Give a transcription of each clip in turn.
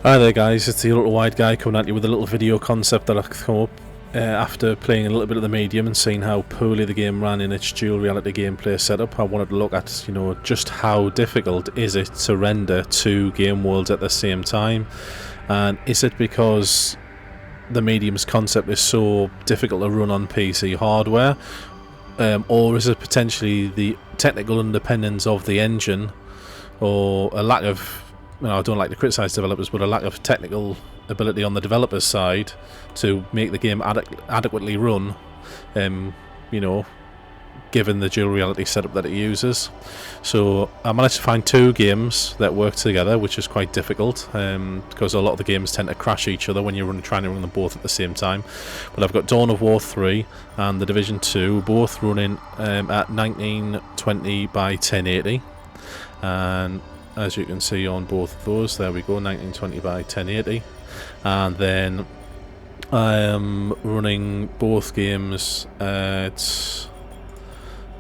Hi there guys, it's the Ultra Wide guy coming at you with a little video concept that I've come up after playing a little bit of the medium and seeing how poorly the game ran in its dual reality gameplay setup. I wanted to look at, just how difficult is it to render two game worlds at the same time, and is it because the medium's concept is so difficult to run on PC hardware, or is it potentially the technical independence of the engine, or a lack of, I don't like to criticise developers, but a lack of technical ability on the developers' side to make the game adequately run, given the dual reality setup that it uses. So I managed to find two games that work together, which is quite difficult, because a lot of the games tend to crash each other when you're trying to run them both at the same time. But I've got Dawn of War 3 and The Division 2, both running at 1920 by 1080, and as you can see on both of those, there we go, 1920 by 1080, and then I am running both games at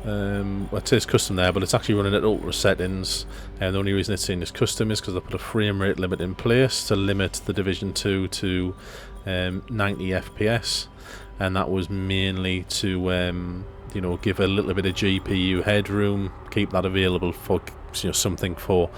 it says custom there, but it's actually running at ultra settings, and the only reason it's saying it's custom is because I put a frame rate limit in place to limit the Division 2 to 90 FPS, and that was mainly to give a little bit of GPU headroom, keep that available for something for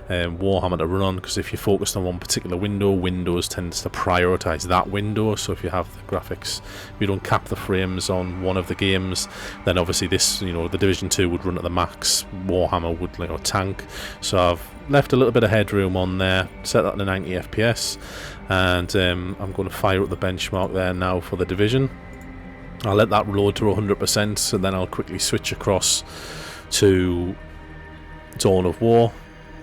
Warhammer to run on, because if you're focused on one particular window, Windows tends to prioritize that window. So if you have the graphics, if you don't cap the frames on one of the games, then obviously this, the Division 2 would run at the max, Warhammer would tank. So I've left a little bit of headroom on there, set that to 90 FPS, and I'm going to fire up the benchmark there now for the Division. I'll let that load to 100%, and then I'll quickly switch across to Dawn of War,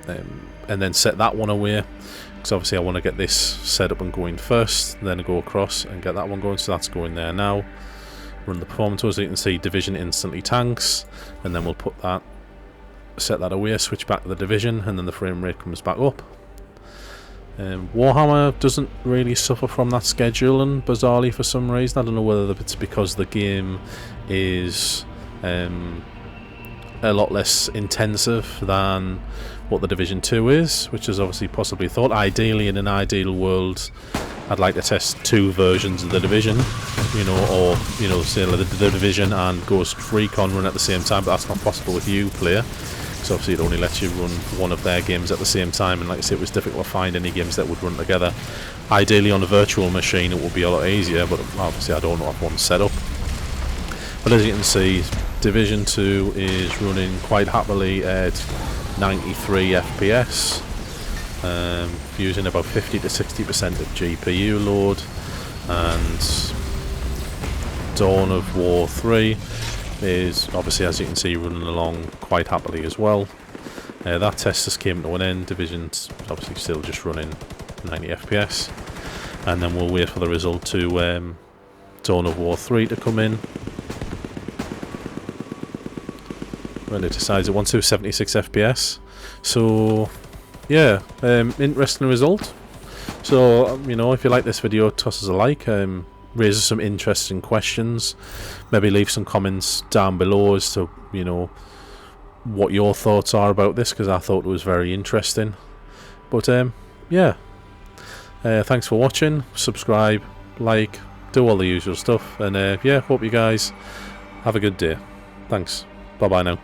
and then set that one away, because obviously I want to get this set up and going first, then go across and get that one going. So that's going there now. Run the performance tools, so you can see Division instantly tanks, and then we'll set that away, switch back to the Division, and then the frame rate comes back up. Warhammer doesn't really suffer from that scheduling, bizarrely, for some reason. I don't know whether it's because the game is a lot less intensive than what the Division 2 is, which is obviously possibly thought. Ideally, in an ideal world, I'd like to test two versions of the Division, or say the Division and Ghost Recon run at the same time, but that's not possible with Uplay. So obviously it only lets you run one of their games at the same time, and like I say, it was difficult to find any games that would run together. Ideally on a virtual machine it would be a lot easier, but obviously I don't have one set up. But as you can see, Division 2 is running quite happily at 93 FPS, using about 50 to 60% of GPU load, and Dawn of War 3 is obviously, as you can see, running along quite happily as well. That test just came to an end. Division's obviously still just running 90 FPS, and then we'll wait for the result to Dawn of War 3 to come in. When it decides it wants to 76 FPS. So yeah, interesting result. So if you like this video, toss us a like, raises some interesting questions, maybe leave some comments down below as to what your thoughts are about this, because I thought it was very interesting. But yeah, thanks for watching. Subscribe, like, do all the usual stuff, and yeah, hope you guys have a good day. Thanks, bye bye now.